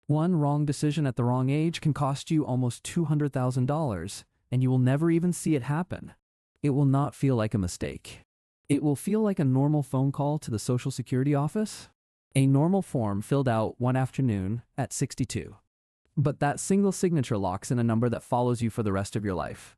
One wrong decision at the wrong age can cost you almost $200,000, and you will never even see it happen. It will not feel like a mistake. It will feel like a normal phone call to the Social Security office, a normal form filled out one afternoon at 62. But that single signature locks in a number that follows you for the rest of your life.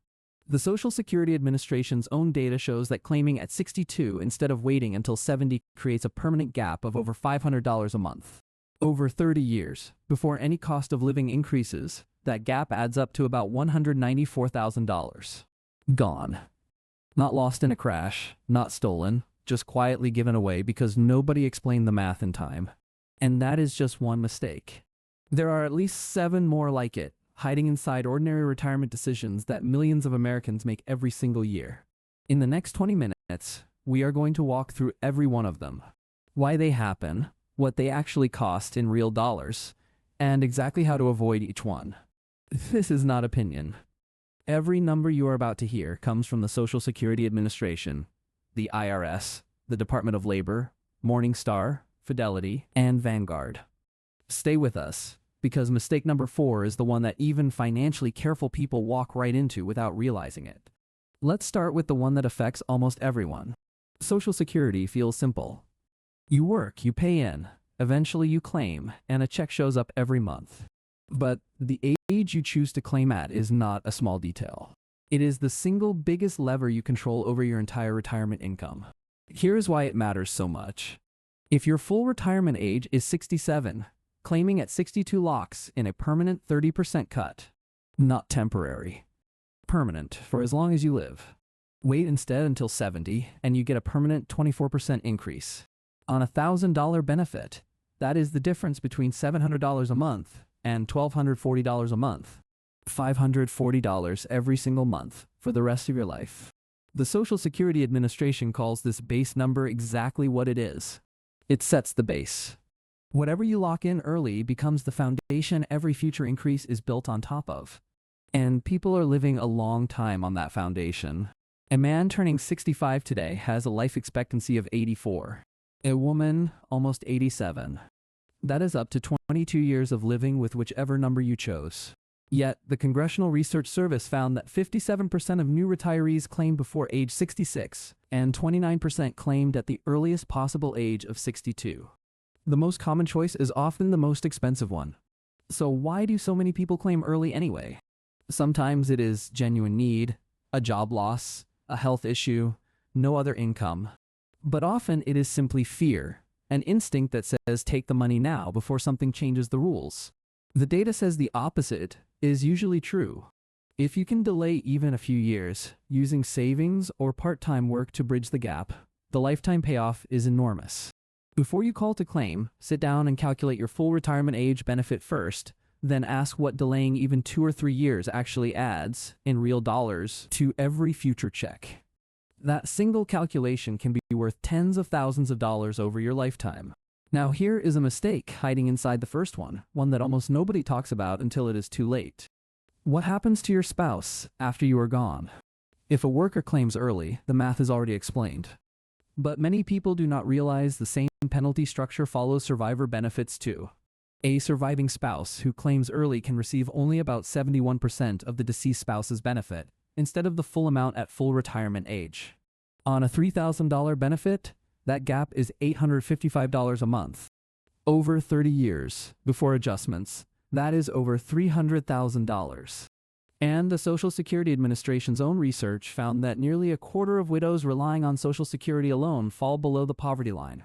The Social Security Administration's own data shows that claiming at 62 instead of waiting until 70 creates a permanent gap of over $500 a month. Over 30 years, before any cost of living increases, that gap adds up to about $194,000. Gone. Not lost in a crash, not stolen, just quietly given away because nobody explained the math in time. And that is just one mistake. There are at least 7 more like it, hiding inside ordinary retirement decisions that millions of Americans make every single year. In the next 20 minutes, we are going to walk through every one of them. Why they happen, what they actually cost in real dollars, and exactly how to avoid each one. This is not opinion. Every number you are about to hear comes from the Social Security Administration, the IRS, the Department of Labor, Morningstar, Fidelity, and Vanguard. Stay with us, because mistake number 4 is the one that even financially careful people walk right into without realizing it. Let's start with the one that affects almost everyone. Social Security feels simple. You work, you pay in, eventually you claim, and a check shows up every month. But the age you choose to claim at is not a small detail. It is the single biggest lever you control over your entire retirement income. Here's why it matters so much. If your full retirement age is 67, claiming at 62 locks in a permanent 30% cut. Not temporary. Permanent, for as long as you live. Wait instead until 70, and you get a permanent 24% increase. On a $1,000 benefit, that is the difference between $700 a month and $1,240 a month. $540 every single month for the rest of your life. The Social Security Administration calls this base number exactly what it is. It sets the base. Whatever you lock in early becomes the foundation every future increase is built on top of. And people are living a long time on that foundation. A man turning 65 today has a life expectancy of 84. A woman, almost 87. That is up to 22 years of living with whichever number you chose. Yet, the Congressional Research Service found that 57% of new retirees claimed before age 66, and 29% claimed at the earliest possible age of 62. The most common choice is often the most expensive one. So why do so many people claim early anyway? Sometimes it is genuine need, a job loss, a health issue, no other income. But often it is simply fear, an instinct that says take the money now before something changes the rules. The data says the opposite is usually true. If you can delay even a few years, using savings or part-time work to bridge the gap, the lifetime payoff is enormous. Before you call to claim, sit down and calculate your full retirement age benefit first, then ask what delaying even 2 or 3 years actually adds, in real dollars, to every future check. That single calculation can be worth tens of thousands of dollars over your lifetime. Now here is a mistake hiding inside the first one that almost nobody talks about until it is too late. What happens to your spouse after you are gone? If a worker claims early, the math is already explained. But many people do not realize the same penalty structure follows survivor benefits too. A surviving spouse who claims early can receive only about 71% of the deceased spouse's benefit, instead of the full amount at full retirement age. On a $3,000 benefit, that gap is $855 a month. Over 30 years, before adjustments, that is over $300,000. And the Social Security Administration's own research found that nearly a quarter of widows relying on Social Security alone fall below the poverty line.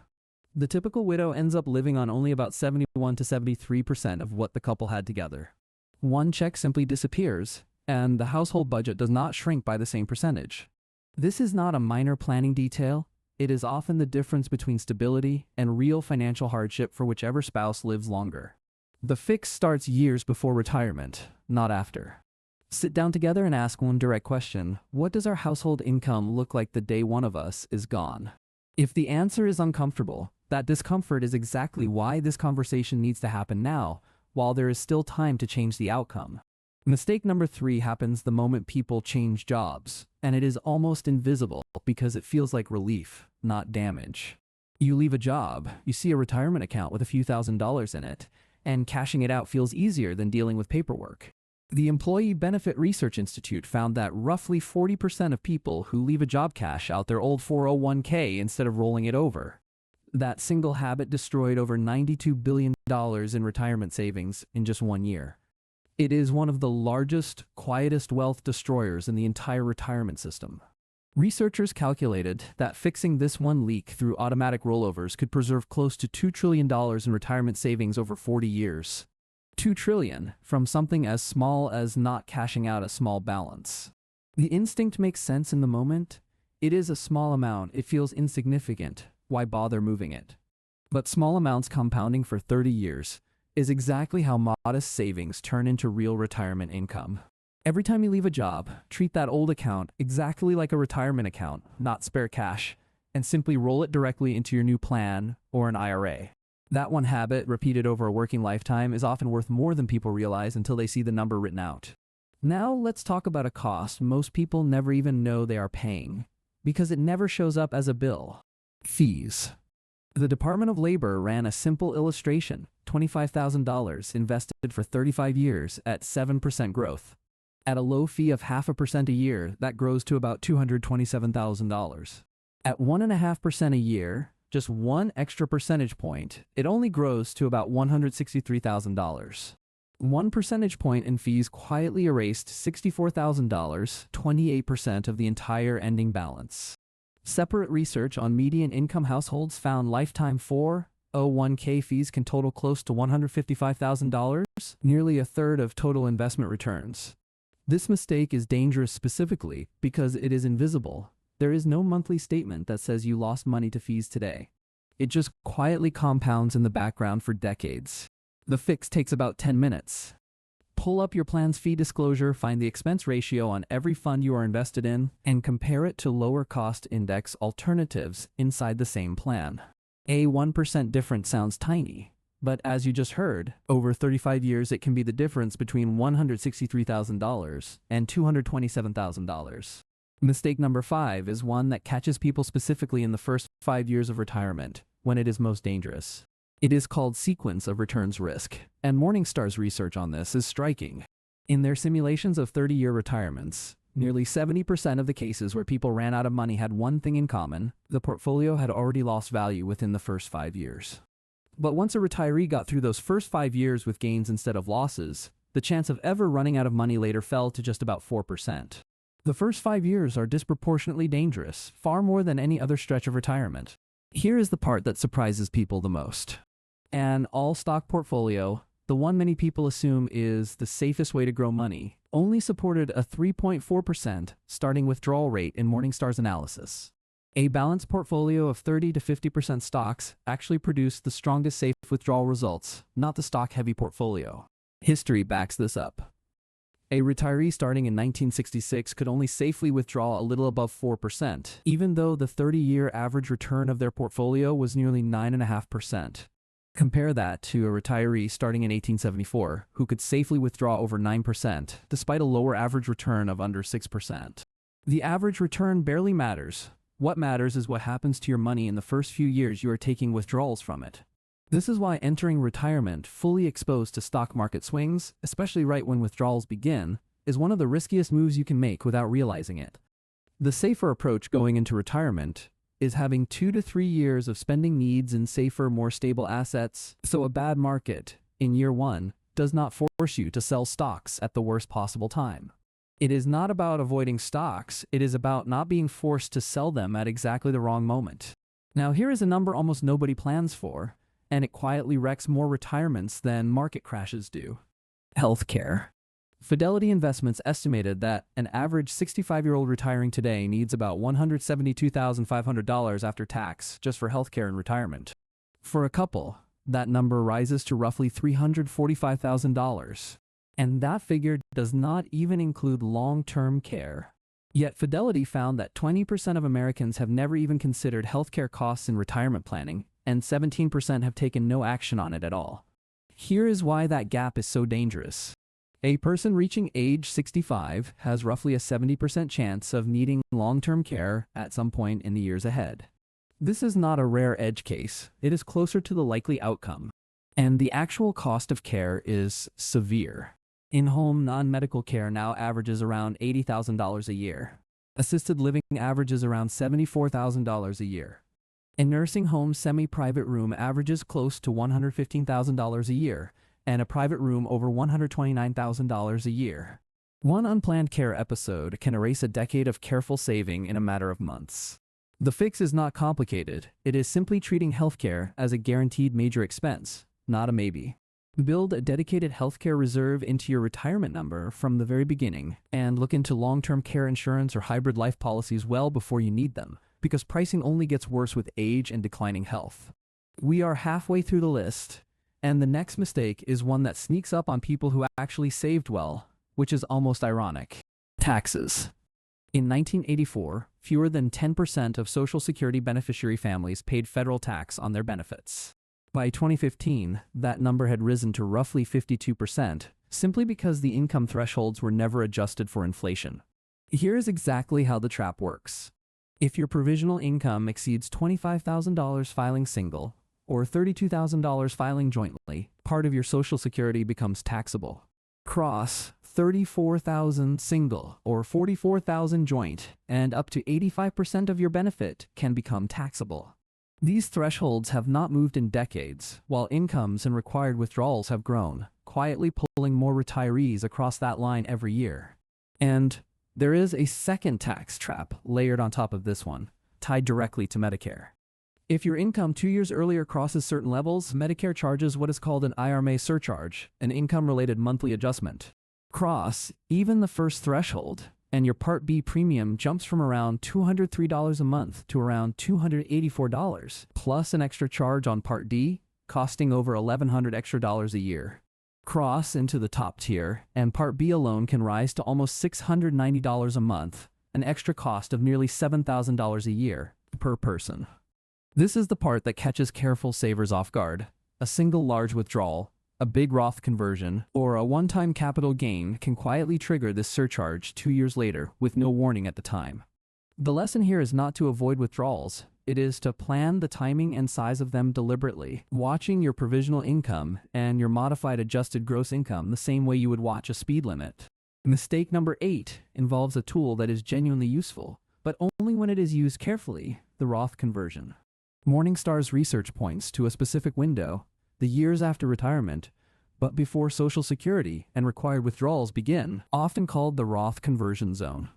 The typical widow ends up living on only about 71 to 73% of what the couple had together. One check simply disappears, and the household budget does not shrink by the same percentage. This is not a minor planning detail. It is often the difference between stability and real financial hardship for whichever spouse lives longer. The fix starts years before retirement, not after. Sit down together and ask one direct question: what does our household income look like the day one of us is gone? If the answer is uncomfortable, that discomfort is exactly why this conversation needs to happen now, while there is still time to change the outcome. Mistake number 3 happens the moment people change jobs, and it is almost invisible because it feels like relief, not damage. You leave a job, you see a retirement account with a few $1,000s in it, and cashing it out feels easier than dealing with paperwork. The Employee Benefit Research Institute found that roughly 40% of people who leave a job cash out their old 401k instead of rolling it over. That single habit destroyed over $92 billion in retirement savings in just 1 year. It is one of the largest, quietest wealth destroyers in the entire retirement system. Researchers calculated that fixing this one leak through automatic rollovers could preserve close to $2 trillion in retirement savings over 40 years. $2 trillion from something as small as not cashing out a small balance. The instinct makes sense in the moment. It is a small amount, it feels insignificant. Why bother moving it? But small amounts compounding for 30 years is exactly how modest savings turn into real retirement income. Every time you leave a job, treat that old account exactly like a retirement account, not spare cash, and simply roll it directly into your new plan or an IRA. That one habit, repeated over a working lifetime, is often worth more than people realize until they see the number written out. Now let's talk about a cost most people never even know they are paying, because it never shows up as a bill. Fees. The Department of Labor ran a simple illustration, $25,000 invested for 35 years at 7% growth. At a low fee of 0.5% a year, that grows to about $227,000. At 1.5% a year, just one extra percentage point, it only grows to about $163,000. 1 percentage point in fees quietly erased $64,000, 28% of the entire ending balance. Separate research on median income households found lifetime 401k fees can total close to $155,000, nearly a third of total investment returns. This mistake is dangerous specifically because it is invisible. There is no monthly statement that says you lost money to fees today. It just quietly compounds in the background for decades. The fix takes about 10 minutes. Pull up your plan's fee disclosure, find the expense ratio on every fund you are invested in, and compare it to lower cost index alternatives inside the same plan. A 1% difference sounds tiny, but as you just heard, over 35 years it can be the difference between $163,000 and $227,000. Mistake number 5 is one that catches people specifically in the first 5 years of retirement, when it is most dangerous. It is called sequence of returns risk, and Morningstar's research on this is striking. In their simulations of 30-year retirements, nearly 70% of the cases where people ran out of money had one thing in common: the portfolio had already lost value within the first 5 years. But once a retiree got through those first 5 years with gains instead of losses, the chance of ever running out of money later fell to just about 4%. The first 5 years are disproportionately dangerous, far more than any other stretch of retirement. Here is the part that surprises people the most. An all-stock portfolio, the one many people assume is the safest way to grow money, only supported a 3.4% starting withdrawal rate in Morningstar's analysis. A balanced portfolio of 30 to 50% stocks actually produced the strongest safe withdrawal results, not the stock-heavy portfolio. History backs this up. A retiree starting in 1966 could only safely withdraw a little above 4%, even though the 30-year average return of their portfolio was nearly 9.5%. Compare that to a retiree starting in 1874, who could safely withdraw over 9%, despite a lower average return of under 6%. The average return barely matters. What matters is what happens to your money in the first few years you are taking withdrawals from it. This is why entering retirement fully exposed to stock market swings, especially right when withdrawals begin, is one of the riskiest moves you can make without realizing it. The safer approach going into retirement is having 2 to 3 years of spending needs in safer, more stable assets, so a bad market in year 1 does not force you to sell stocks at the worst possible time. It is not about avoiding stocks, it is about not being forced to sell them at exactly the wrong moment. Now here is a number almost nobody plans for, and it quietly wrecks more retirements than market crashes do. Healthcare. Fidelity Investments estimated that an average 65-year-old retiring today needs about $172,500 after tax just for healthcare and retirement. For a couple, that number rises to roughly $345,000. And that figure does not even include long-term care. Yet Fidelity found that 20% of Americans have never even considered healthcare costs in retirement planning, and 17% have taken no action on it at all. Here is why that gap is so dangerous. A person reaching age 65 has roughly a 70% chance of needing long-term care at some point in the years ahead. This is not a rare edge case, it is closer to the likely outcome. And the actual cost of care is severe. In-home non-medical care now averages around $80,000 a year. Assisted living averages around $74,000 a year. A nursing home semi-private room averages close to $115,000 a year, and a private room over $129,000 a year. One unplanned care episode can erase a decade of careful saving in a matter of months. The fix is not complicated. It is simply treating healthcare as a guaranteed major expense, not a maybe. Build a dedicated healthcare reserve into your retirement number from the very beginning, and look into long-term care insurance or hybrid life policies well before you need them, because pricing only gets worse with age and declining health. We are halfway through the list, and the next mistake is one that sneaks up on people who actually saved well, which is almost ironic. Taxes. In 1984, fewer than 10% of Social Security beneficiary families paid federal tax on their benefits. By 2015, that number had risen to roughly 52%, simply because the income thresholds were never adjusted for inflation. Here is exactly how the trap works. If your provisional income exceeds $25,000 filing single, or $32,000 filing jointly, part of your Social Security becomes taxable. Cross $34,000 single or $44,000 joint, and up to 85% of your benefit can become taxable. These thresholds have not moved in decades, while incomes and required withdrawals have grown, quietly pulling more retirees across that line every year. And there is a second tax trap layered on top of this one, tied directly to Medicare. If your income 2 years earlier crosses certain levels, Medicare charges what is called an IRMAA surcharge, an income-related monthly adjustment. Cross even the first threshold, and your Part B premium jumps from around $203 a month to around $284, plus an extra charge on Part D, costing over $1,100 extra a year. Cross into the top tier, and Part B alone can rise to almost $690 a month, an extra cost of nearly $7,000 a year per person. This is the part that catches careful savers off guard. A single large withdrawal, a big Roth conversion, or a one-time capital gain can quietly trigger this surcharge 2 years later with no warning at the time. The lesson here is not to avoid withdrawals. It is to plan the timing and size of them deliberately, watching your provisional income and your modified adjusted gross income the same way you would watch a speed limit. Mistake number 8 involves a tool that is genuinely useful, but only when it is used carefully, the Roth conversion. Morningstar's research points to a specific window, the years after retirement, but before Social Security and required withdrawals begin, often called the Roth conversion zone.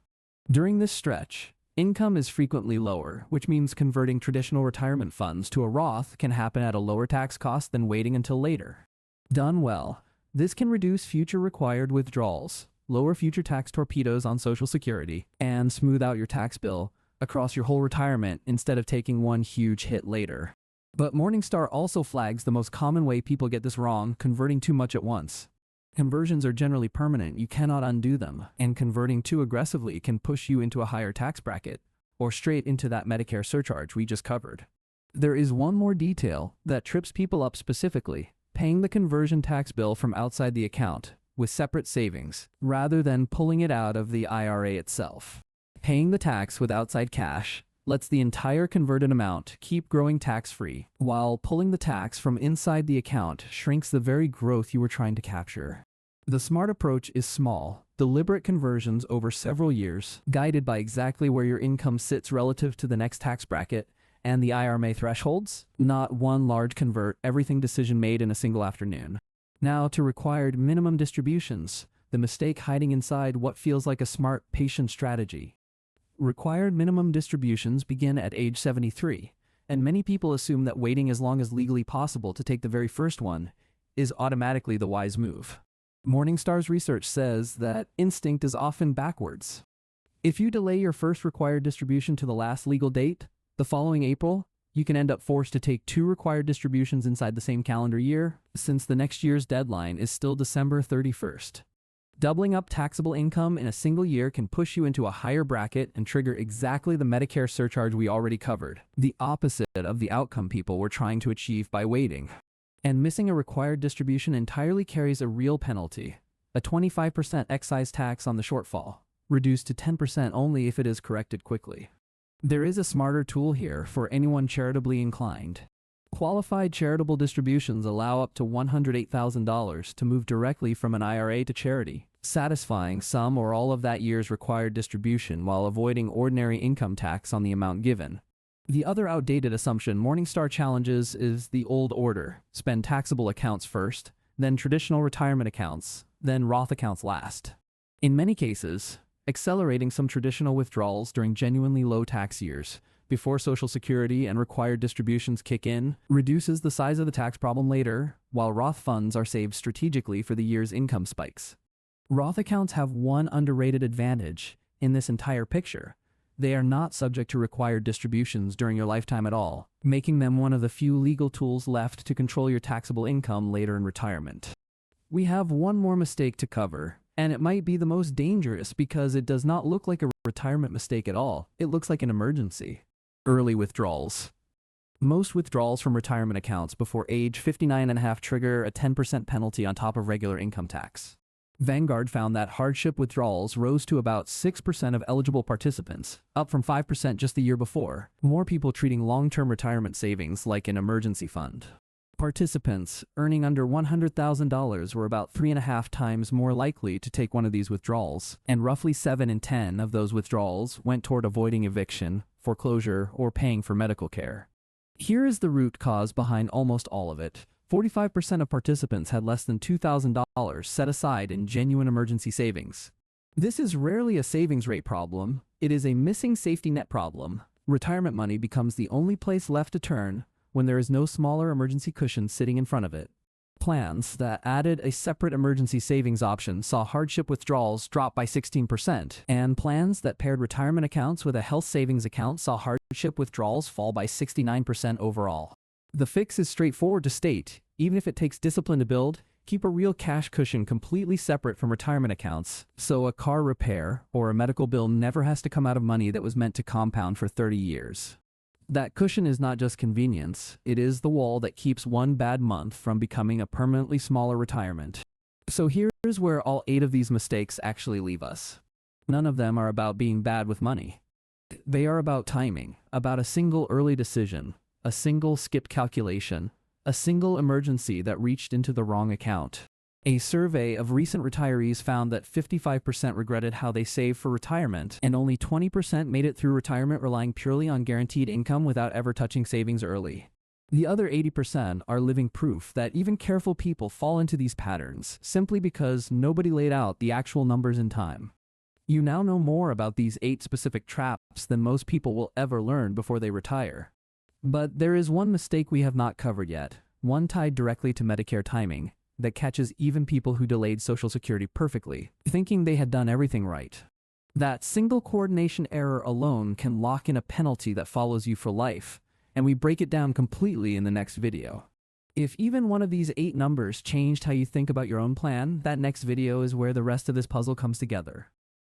During this stretch, income is frequently lower, which means converting traditional retirement funds to a Roth can happen at a lower tax cost than waiting until later. Done well, this can reduce future required withdrawals, lower future tax torpedoes on Social Security, and smooth out your tax bill across your whole retirement instead of taking one huge hit later. But Morningstar also flags the most common way people get this wrong: converting too much at once. Conversions are generally permanent, you cannot undo them, and converting too aggressively can push you into a higher tax bracket, or straight into that Medicare surcharge we just covered. There is one more detail that trips people up specifically: paying the conversion tax bill from outside the account, with separate savings, rather than pulling it out of the IRA itself. Paying the tax with outside cash lets the entire converted amount keep growing tax-free, while pulling the tax from inside the account shrinks the very growth you were trying to capture. The smart approach is small, deliberate conversions over several years, guided by exactly where your income sits relative to the next tax bracket and the IRMAA thresholds, not one large convert everything decision made in a single afternoon. Now to required minimum distributions, the mistake hiding inside what feels like a smart, patient strategy. Required minimum distributions begin at age 73, and many people assume that waiting as long as legally possible to take the very first one is automatically the wise move. Morningstar's research says that instinct is often backwards. If you delay your first required distribution to the last legal date, the following April, you can end up forced to take 2 required distributions inside the same calendar year, since the next year's deadline is still December 31st. Doubling up taxable income in a single year can push you into a higher bracket and trigger exactly the Medicare surcharge we already covered, the opposite of the outcome people were trying to achieve by waiting. And missing a required distribution entirely carries a real penalty, a 25% excise tax on the shortfall, reduced to 10% only if it is corrected quickly. There is a smarter tool here for anyone charitably inclined. Qualified charitable distributions allow up to $108,000 to move directly from an IRA to charity, satisfying some or all of that year's required distribution while avoiding ordinary income tax on the amount given. The other outdated assumption Morningstar challenges is the old order: spend taxable accounts first, then traditional retirement accounts, then Roth accounts last. In many cases, accelerating some traditional withdrawals during genuinely low tax years, before Social Security and required distributions kick in, reduces the size of the tax problem later, while Roth funds are saved strategically for the year's income spikes. Roth accounts have one underrated advantage in this entire picture. They are not subject to required distributions during your lifetime at all, making them one of the few legal tools left to control your taxable income later in retirement. We have one more mistake to cover, and it might be the most dangerous because it does not look like a retirement mistake at all. It looks like an emergency. Early withdrawals. Most withdrawals from retirement accounts before age 59.5 trigger a 10% penalty on top of regular income tax. Vanguard found that hardship withdrawals rose to about 6% of eligible participants, up from 5% just the year before, more people treating long-term retirement savings like an emergency fund. Participants earning under $100,000 were about 3.5 times more likely to take one of these withdrawals, and roughly 7 in 10 of those withdrawals went toward avoiding eviction, foreclosure, or paying for medical care. Here is the root cause behind almost all of it. 45% of participants had less than $2,000 set aside in genuine emergency savings. This is rarely a savings rate problem. It is a missing safety net problem. Retirement money becomes the only place left to turn when there is no smaller emergency cushion sitting in front of it. Plans that added a separate emergency savings option saw hardship withdrawals drop by 16%, and plans that paired retirement accounts with a health savings account saw hardship withdrawals fall by 69% overall. The fix is straightforward to state. Even if it takes discipline to build, keep a real cash cushion completely separate from retirement accounts, so a car repair or a medical bill never has to come out of money that was meant to compound for 30 years. That cushion is not just convenience, it is the wall that keeps one bad month from becoming a permanently smaller retirement. So here's where all 8 of these mistakes actually leave us. None of them are about being bad with money. They are about timing, about a single early decision, a single skipped calculation, a single emergency that reached into the wrong account. A survey of recent retirees found that 55% regretted how they saved for retirement, and only 20% made it through retirement relying purely on guaranteed income without ever touching savings early. The other 80% are living proof that even careful people fall into these patterns simply because nobody laid out the actual numbers in time. You now know more about these 8 specific traps than most people will ever learn before they retire. But there is one mistake we have not covered yet, one tied directly to Medicare timing, that catches even people who delayed Social Security perfectly, thinking they had done everything right. That single coordination error alone can lock in a penalty that follows you for life, and we break it down completely in the next video. If even one of these 8 numbers changed how you think about your own plan, that next video is where the rest of this puzzle comes together.